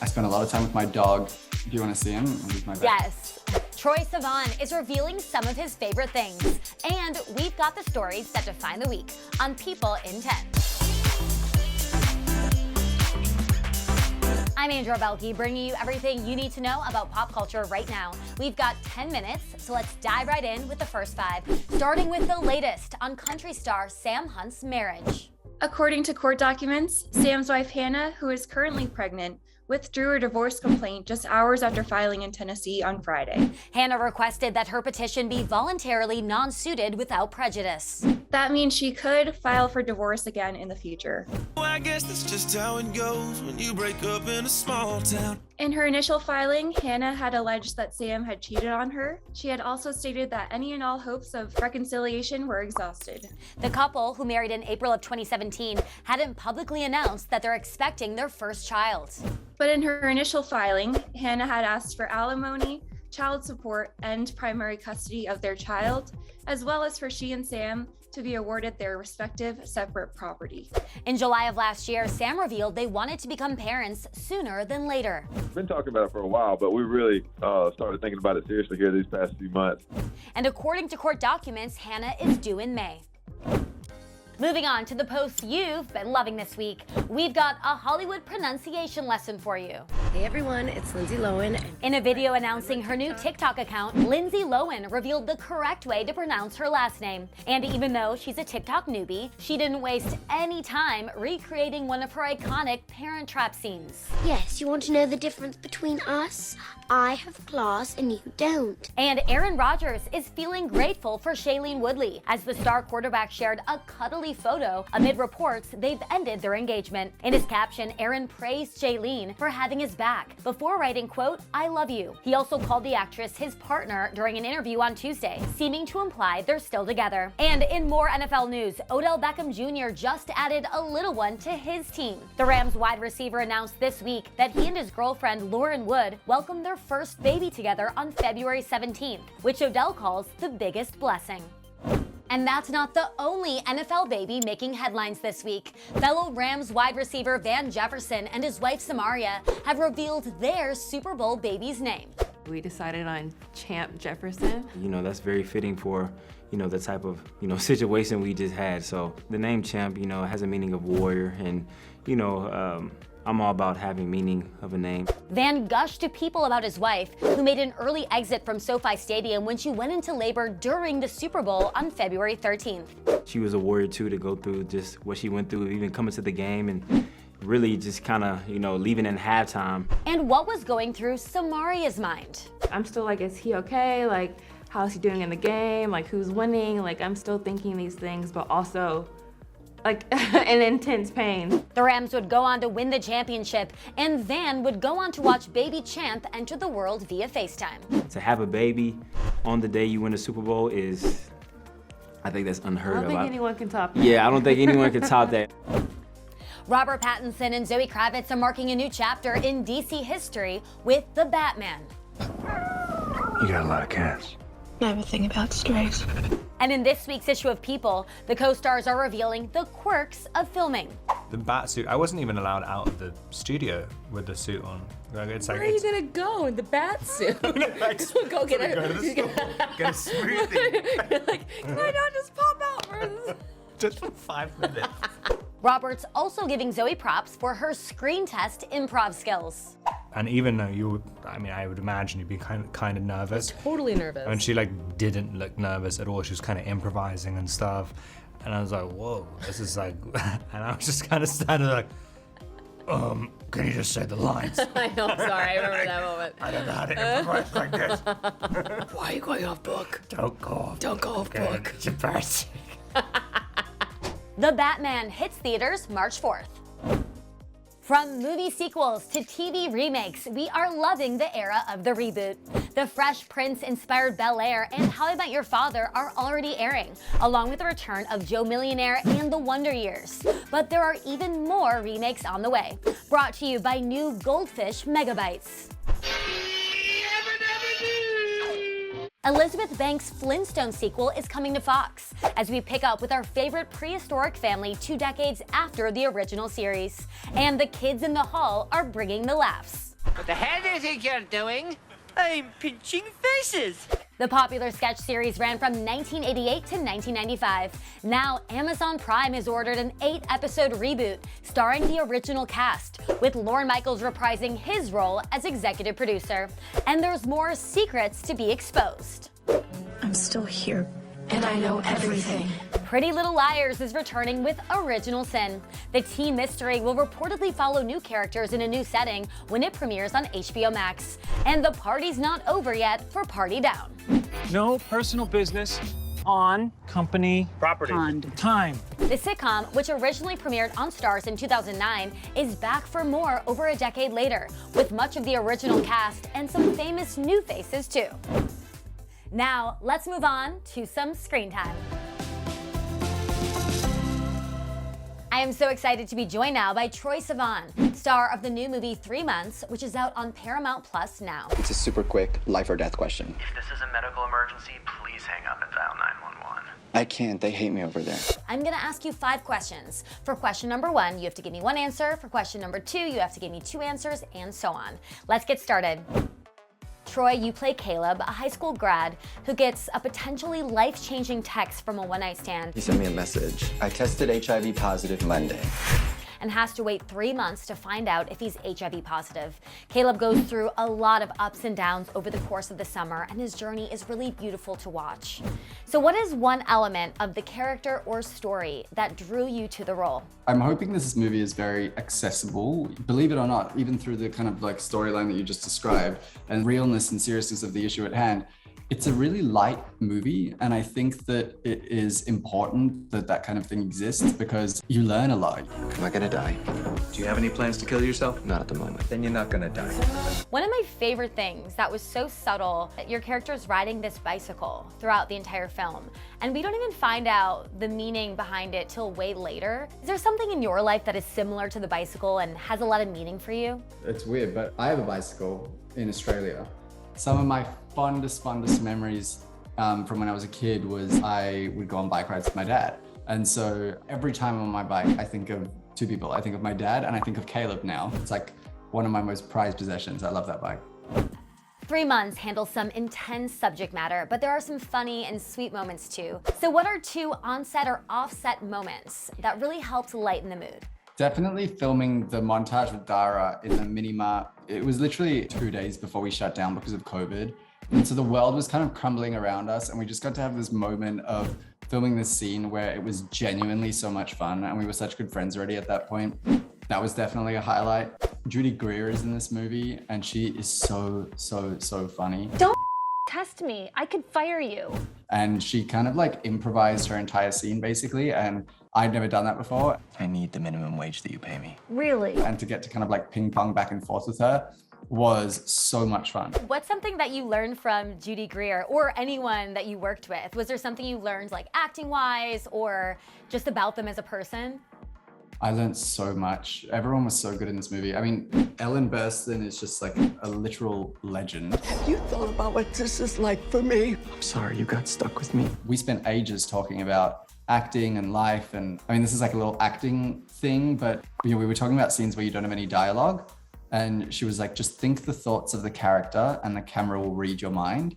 I spend a lot of time with my dog. Do you want to see him? Yes. Troye Sivan is revealing some of his favorite things. And we've got the stories that define the week on People in 10. I'm Andrea Belke, bringing you everything you need to know about pop culture right now. We've got 10 minutes, so let's dive right in with the first 5, starting with the latest on country star Sam Hunt's marriage. According to court documents, Sam's wife Hannah, who is currently pregnant, withdrew her divorce complaint just hours after filing in Tennessee on Friday. Hannah requested that her petition be voluntarily non-suited without prejudice. That means she could file for divorce again in the future. Well, I guess that's just how it goes when you break up in a small town. In her initial filing, Hannah had alleged that Sam had cheated on her. She had also stated that any and all hopes of reconciliation were exhausted. The couple, who married in April of 2017, hadn't publicly announced that they're expecting their first child. But in her initial filing, Hannah had asked for alimony, child support, and primary custody of their child, as well as for she and Sam to be awarded their respective separate property. In July of last year, Sam revealed they wanted to become parents sooner than later. We've been talking about it for a while, but we really started thinking about it seriously here these past few months. And according to court documents, Hannah is due in May. Moving on to the posts you've been loving this week, we've got a Hollywood pronunciation lesson for you. Hey everyone, it's Lindsay Lohan. In a video announcing her new TikTok account, Lindsay Lohan revealed the correct way to pronounce her last name. And even though she's a TikTok newbie, she didn't waste any time recreating one of her iconic Parent Trap scenes. Yes, you want to know the difference between us? I have class and you don't. And Aaron Rodgers is feeling grateful for Shailene Woodley, as the star quarterback shared a cuddly photo amid reports they've ended their engagement. In his caption, Aaron praised Shailene for having his back before writing, quote, "I love you." He also called the actress his partner during an interview on Tuesday, seeming to imply they're still together. And in more NFL news, Odell Beckham Jr. just added a little one to his team. The Rams wide receiver announced this week that he and his girlfriend Lauren Wood welcomed their first baby together on February 17th, which Odell calls the biggest blessing. And that's not the only NFL baby making headlines this week. Fellow Rams wide receiver Van Jefferson and his wife Samaria have revealed their Super Bowl baby's name. We decided on Champ Jefferson. That's very fitting for, the type of, situation we just had. So the name Champ, has a meaning of warrior, and, I'm all about having meaning of a name. Van gushed to People about his wife, who made an early exit from SoFi Stadium when she went into labor during the Super Bowl on February 13th. She was a warrior too, to go through just what she went through, even coming to the game and really just kind of, leaving in halftime. And what was going through Samaria's mind? I'm still like, is he okay? Like, how's he doing in the game? Like, who's winning? Like, I'm still thinking these things, but also like an intense pain. The Rams would go on to win the championship, and Van would go on to watch baby Champ enter the world via FaceTime. To have a baby on the day you win the Super Bowl is, I think that's unheard of. I don't think anyone can top that. Yeah, I don't think anyone can top that. Robert Pattinson and Zoë Kravitz are marking a new chapter in DC history with The Batman. You got a lot of cats. Never think about strays. And in this week's issue of People, the co-stars are revealing the quirks of filming. The bat suit, I wasn't even allowed out of the studio with the suit on. It's like, where are you gonna go in the bat suit? Go get a smoothie. You're like, can I not just pop out for this? Just for 5 minutes. Robert's also giving Zoe props for her screen test improv skills. And even though I would imagine you'd be kind of nervous. Totally nervous. And she didn't look nervous at all. She was kind of improvising and stuff. And I was like, whoa, this is like, and I was just kind of standing there like, can you just say the lines? I know, sorry, I remember that moment. I don't know how to improvise like this. Why are you going off book? Don't go off. Don't go off book. It's embarrassing. The Batman hits theaters March 4th. From movie sequels to TV remakes, we are loving the era of the reboot. The Fresh Prince-inspired Bel-Air and How I Met Your Father are already airing, along with the return of Joe Millionaire and The Wonder Years. But there are even more remakes on the way, brought to you by new Goldfish Megabytes. Elizabeth Banks' Flintstone sequel is coming to Fox, as we pick up with our favorite prehistoric family 2 decades after the original series. And the kids in the hall are bringing the laughs. What the hell do you think you're doing? I'm pinching faces. The popular sketch series ran from 1988 to 1995. Now, Amazon Prime has ordered an 8-episode reboot starring the original cast, with Lorne Michaels reprising his role as executive producer. And there's more secrets to be exposed. I'm still here, and I know everything. Pretty Little Liars is returning with Original Sin. The teen mystery will reportedly follow new characters in a new setting when it premieres on HBO Max. And the party's not over yet for Party Down. No personal business on company property. Time. The sitcom, which originally premiered on Starz in 2009, is back for more over a decade later, with much of the original cast and some famous new faces too. Now, let's move on to some screen time. I am so excited to be joined now by Troye Sivan, star of the new movie 3 Months, which is out on Paramount Plus now. It's a super quick life or death question. If this is a medical emergency, please hang up and dial 911. I can't, they hate me over there. I'm gonna ask you 5 questions. For question number 1, you have to give me 1 answer. For question number 2, you have to give me 2 answers, and so on. Let's get started. Troye, you play Caleb, a high school grad who gets a potentially life-changing text from a one-night stand. He sent me a message. I tested HIV positive Monday. And has to wait 3 months to find out if he's HIV positive. Caleb goes through a lot of ups and downs over the course of the summer, and his journey is really beautiful to watch. So what is one element of the character or story that drew you to the role? I'm hoping this movie is very accessible, believe it or not, even through the kind of like storyline that you just described and realness and seriousness of the issue at hand. It's a really light movie, and I think that it is important that that kind of thing exists because you learn a lot. Am I gonna die? Do you have any plans to kill yourself? Not at the moment. Then you're not gonna die. One of my favorite things that was so subtle, your character's riding this bicycle throughout the entire film, and we don't even find out the meaning behind it till way later. Is there something in your life that is similar to the bicycle and has a lot of meaning for you? It's weird, but I have a bicycle in Australia. Some of my fondest memories from when I was a kid was I would go on bike rides with my dad. And so every time I'm on my bike, I think of 2 people. I think of my dad and I think of Caleb now. It's like one of my most prized possessions. I love that bike. 3 Months handles some intense subject matter, but there are some funny and sweet moments too. So what are 2 on-set or off-set moments that really helped lighten the mood? Definitely filming the montage with Dara in the mini mart. It was literally 2 days before we shut down because of COVID. And so the world was kind of crumbling around us, and we just got to have this moment of filming this scene where it was genuinely so much fun, and we were such good friends already at that point. That was definitely a highlight. Judy Greer is in this movie, and she is so funny. Don't test me. I could fire you. And she kind of like improvised her entire scene basically, and I'd never done that before. I need the minimum wage that you pay me. Really? And to get to kind of like ping pong back and forth with her was so much fun. What's something that you learned from Judy Greer or anyone that you worked with? Was there something you learned like acting wise or just about them as a person? I learned so much. Everyone was so good in this movie. I mean, Ellen Burstyn is just like a literal legend. Have you thought about what this is like for me? I'm sorry you got stuck with me. We spent ages talking about acting and life, and I mean, this is like a little acting thing, but you know, we were talking about scenes where you don't have any dialogue, and she was like, just think the thoughts of the character and the camera will read your mind.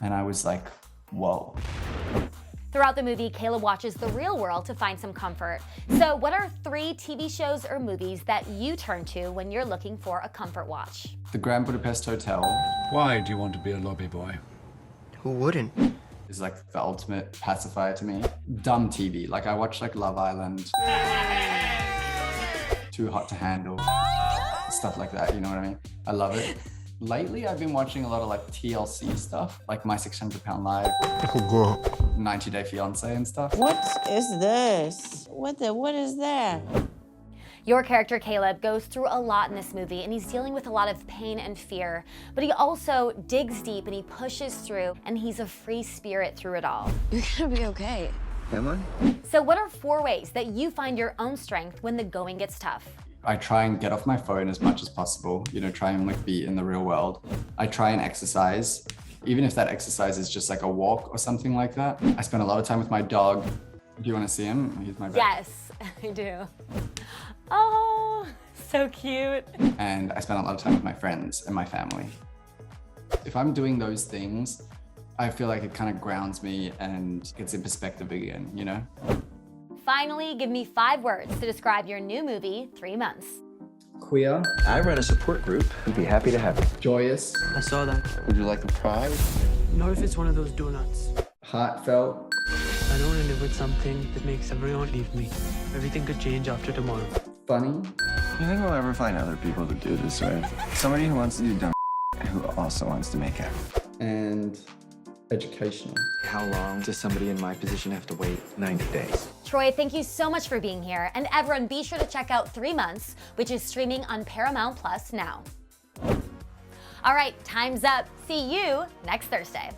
And I was like, whoa. Throughout the movie, Caleb watches the real world to find some comfort. So what are 3 TV shows or movies that you turn to when you're looking for a comfort watch? The Grand Budapest Hotel. Why do you want to be a lobby boy? Who wouldn't? Is like the ultimate pacifier to me. Dumb TV, like I watch like Love Island, Too Hot to Handle, stuff like that, you know what I mean? I love it. Lately, I've been watching a lot of like TLC stuff, like My 600 Pound Life, 90 Day Fiancé and stuff. What is this? What is that? Your character, Caleb, goes through a lot in this movie, and he's dealing with a lot of pain and fear, but he also digs deep and he pushes through, and he's a free spirit through it all. You're gonna be okay. Am I? So what are 4 ways that you find your own strength when the going gets tough? I try and get off my phone as much as possible, you know, try and like be in the real world. I try and exercise, even if that exercise is just like a walk or something like that. I spend a lot of time with my dog. Do you want to see him? He's my vet. Yes, I do. Oh, so cute. And I spend a lot of time with my friends and my family. If I'm doing those things, I feel like it kind of grounds me and gets in perspective again, you know? Finally, give me 5 words to describe your new movie, 3 Months. Queer. I run a support group. We'd be happy to have you. Joyous. I saw that. Would you like a prize? Not if it's one of those donuts. Heartfelt. I don't want to live with something that makes everyone leave me. Everything could change after tomorrow. Funny. You think we'll ever find other people to do this with? Somebody who wants to do dumb who also wants to make it. And educational. How long does somebody in my position have to wait? 90 days. Troye, thank you so much for being here. And everyone, be sure to check out 3 Months, which is streaming on Paramount Plus now. All right, time's up. See you next Thursday.